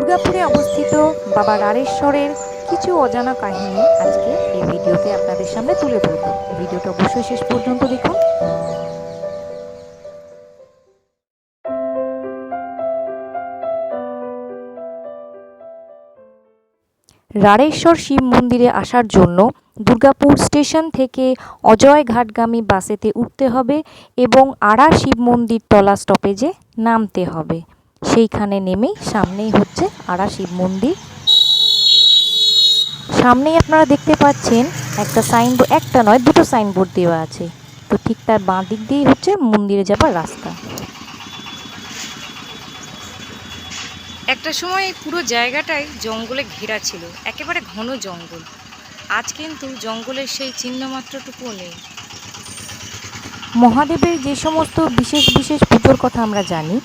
দুর্গাপুরে অবস্থিত বাবা রাড়েশ্বরের কিছু অজানা কাহিনী আজকে এই ভিডিওতে আপনাদের সামনে তুলে ধরব। ভিডিওটা অবশ্যই শেষ পর্যন্ত দেখুন। রাড়েশ্বর শিব মন্দিরে আসার জন্য দুর্গাপুর স্টেশন থেকে অজয়ঘাটগামী বাসেতে উঠতে হবে এবং আড়া শিব মন্দির তলা স্টপেজে নামতে হবে। সেইখানে নেমেই সামনেই হচ্ছে আড়া শিব মন্দির। সামনেই আপনারা দেখতে পাচ্ছেন একটা সাইনবোর্ড, একটা নয় দুটো সাইনবোর্ড দেওয়া আছে। তো ঠিক তার বাঁ দিক দিয়েই হচ্ছে মন্দিরে যাবার রাস্তা। একটা সময় পুরো জায়গাটাই জঙ্গলে ঘেরা ছিল, একেবারে ঘন জঙ্গল। আজ কিন্তু জঙ্গলের সেই চিহ্নমাত্রটুকুও নেই। মহাদেবের যে সমস্ত বিশেষ বিশেষ পুজোর কথা আমরা জানি,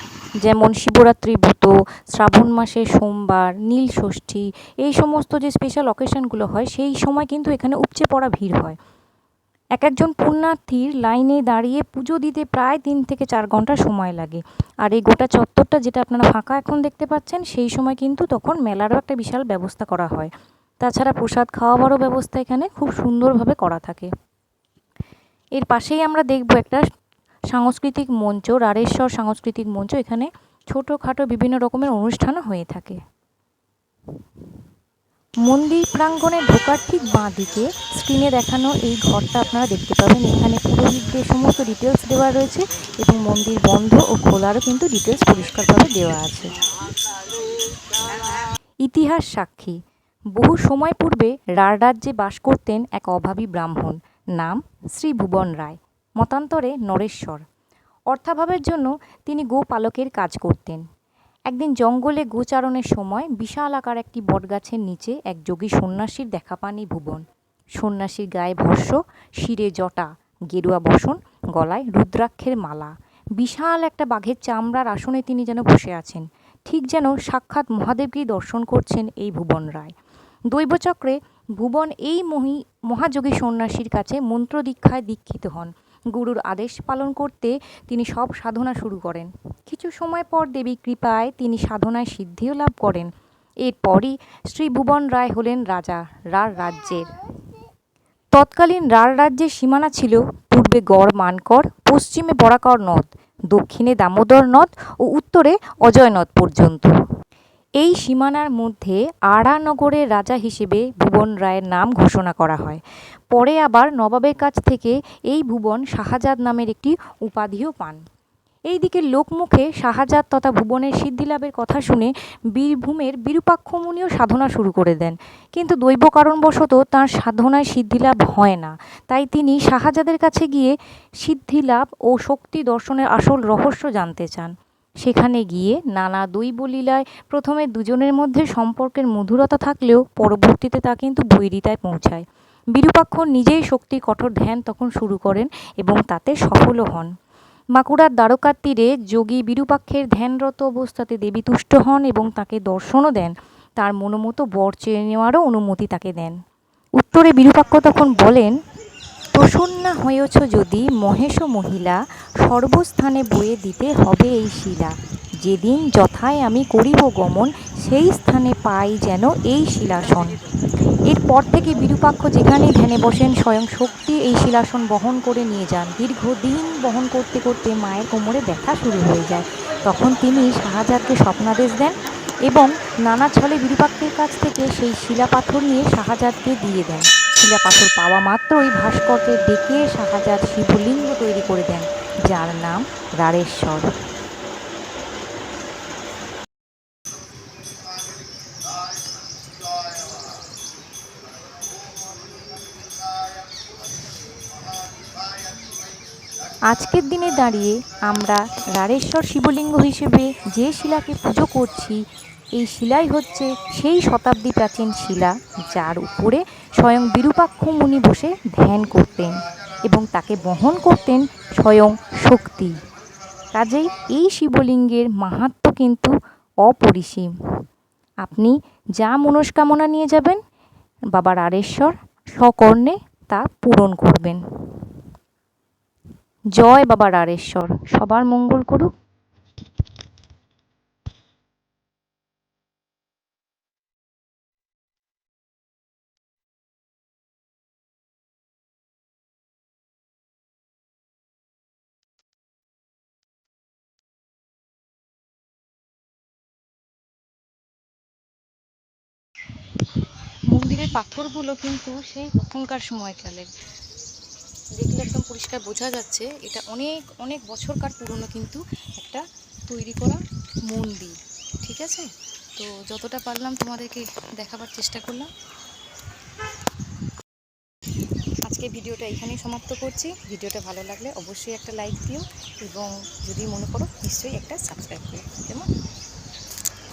যেমন শিবরাত্রি ব্রত, শ্রাবণ মাসে সোমবার, নীল ষষ্ঠী, এই সমস্ত যে স্পেশাল অকেশনগুলো হয় সেই সময় কিন্তু এখানে উপচে পড়া ভিড় হয়। এক একজন পুণ্যার্থীর লাইনে দাঁড়িয়ে পুজো দিতে প্রায় 3 থেকে 4 ঘন্টা সময় লাগে। আর এই গোটা চত্বরটা যেটা আপনারা ফাঁকা এখন দেখতে পাচ্ছেন, সেই সময় কিন্তু তখন মেলারও একটা বিশাল ব্যবস্থা করা হয়। তাছাড়া প্রসাদ খাওয়াবারও ব্যবস্থা এখানে খুব সুন্দরভাবে করা থাকে। এর পাশেই আমরা দেখব একটা সাংস্কৃতিক মঞ্চ, রাড়েশ্বর সাংস্কৃতিক মঞ্চ। এখানে ছোটোখাটো বিভিন্ন রকমের অনুষ্ঠানও হয়ে থাকে। মন্দির প্রাঙ্গণে ঢোকার ঠিক বাঁ দিকে স্ক্রিনে দেখানো এই ঘরটা আপনারা দেখতে পাবেন। এখানে পুরোহিতদের সমস্ত ডিটেলস দেওয়া রয়েছে এবং মন্দির বন্ধ ও খোলারও কিন্তু ডিটেলস পরিষ্কারভাবে দেওয়া আছে। ইতিহাস সাক্ষী, বহু সময় পূর্বে রাঢ় রাজ্যে বাস করতেন এক অভাবী ব্রাহ্মণ, নাম শ্রী ভুবন রায়, মতান্তরে নরেশ্বর। অর্থাভাবের জন্য তিনি গোপালকের কাজ করতেন। একদিন জঙ্গলে গোচারণের সময় বিশাল আকার একটি বটগাছের নিচে এক যোগী সন্ন্যাসীর দেখা পান এই ভুবন। সন্ন্যাসীর গায়ে ভস্য, শিরে জটা, গেরুয়া বসন, গলায় রুদ্রাক্ষের মালা। বিশাল একটা বাঘের চামড়ার আসনে তিনি যেন বসে আছেন, ঠিক যেন সাক্ষাৎ মহাদেবকেই দর্শন করছেন এই ভুবন রায়। দৈবচক্রে ভুবন এই মহাযোগী সন্ন্যাসীর কাছে মন্ত্র দীক্ষায় দীক্ষিত হন। গুরুর আদেশ পালন করতে তিনি সব সাধনা শুরু করেন। কিছু সময় পর দেবী কৃপায় তিনি সাধনায় সিদ্ধিও লাভ করেন। এরপরই শ্রী ভুবন রায় হলেন রাজা রাঢ় রাজ্যের। তৎকালীন রাঢ় রাজ্যের সীমানা ছিল পূর্বে গড় মানকর, পশ্চিমে বরাকর নদ, দক্ষিণে দামোদর নদ ও উত্তরে অজয় নদ পর্যন্ত। এই সীমানার মধ্যে আড়া নগরের রাজা হিসেবে ভুবন রায়ের নাম ঘোষণা করা হয়। পরে আবার নবাবের কাছ থেকে এই ভুবন শাহজাদ নামের একটি উপাধিও পান। এইদিকে লোকমুখে শাহজাদ তথা ভুবনের সিদ্ধিলাভের কথা শুনে বীরভূমের বিরূপাক্ষ মুনিও সাধনা শুরু করে দেন, কিন্তু দৈব কারণবশত তাঁর সাধনায় সিদ্ধিলাভ হয় না। তাই তিনি শাহজাদের কাছে গিয়ে সিদ্ধিলাভ ও শক্তি দর্শনের আসল রহস্য জানতে চান। সেখানে গিয়ে নানা দৈবলীলায় প্রথমে দুজনের মধ্যে সম্পর্কের মধুরতা থাকলেও পরবর্তীতে তা কিন্তু বৈরিতায় পৌঁছায়। বিরূপাক্ষ নিজেই শক্তির কঠোর ধ্যান তখন শুরু করেন এবং তাতে সফলও হন। বাঁকুড়ার দ্বারকার তীরে যোগী বিরূপাক্ষের ধ্যানরত অবস্থাতে দেবী তুষ্ট হন এবং তাকে দর্শনও দেন। তার মনোমতো বর চেয়ে নেওয়ারও অনুমতি তাকে দেন। উত্তরে বিরূপাক্ষ তখন বলেন, প্রসন্না হয়েছ যদি মহেশ মহিলা, সর্বস্থানে বয়ে দিতে হবে এই শিলা। যেদিন যথায় আমি করিব গমন, সেই স্থানে পাই যেন এই শিলাসন। এরপর থেকে বিরূপাক্ষ যেখানেই ধ্যানে বসেন স্বয়ং শক্তি এই শিলাসন বহন করে নিয়ে যান। দীর্ঘদিন বহন করতে করতে মায়ের কোমরে ব্যথা শুরু হয়ে যায়। তখন তিনি শাহজাদকে স্বপ্নাদেশ দেন এবং নানা ছলে বিরূপাক্ষের কাছ থেকে সেই শিলাপাথর নিয়ে শাহজাদকে দিয়ে দেন। শিলাপাথর পাওয়া মাত্রই ভাস্করকে ডেকে শাহজাদ শিবলিঙ্গ তৈরি করে দেন, যার নাম রাঢ়েশ্বর। আজকের দিনে দাঁড়িয়ে আমরা রাঢ়েশ্বর শিবলিঙ্গ হিসেবে যে শিলাকে পুজো করছি, এই শিলাই হচ্ছে সেই শতাব্দী প্রাচীন শিলা, যার উপরে স্বয়ং বিরূপাক্ষ মুনি বসে ধ্যান করতেন এবং তাকে বহন করতেন স্বয়ং শক্তি। কাজেই এই শিবলিঙ্গের মাহাত্ম্য কিন্তু অপরিসীম। আপনি যা মনস্কামনা নিয়ে যাবেন, বাবা রাঢ়েশ্বর সকর্ণে তা পূরণ করবেন। জয় বাবা রাঢ়েশ্বর, সবার মঙ্গল করুক। মন্দিরের পাথরগুলো কিন্তু সেই তখনকার সময়কালের, দেখলে একদম পরিষ্কার বোঝা যাচ্ছে এটা অনেক অনেক বছরকার পুরনো কিন্তু একটা তৈরি করা মন্দির। ঠিক আছে, তো যতটা পারলাম তোমাদেরকে দেখাবার চেষ্টা করলাম। আজকে ভিডিওটা এখানেই সমাপ্ত করছি। ভিডিওটা ভালো লাগলে অবশ্যই একটা লাইক দিও এবং যদি মনে করো নিশ্চয়ই একটা সাবস্ক্রাইব করো। কেমন?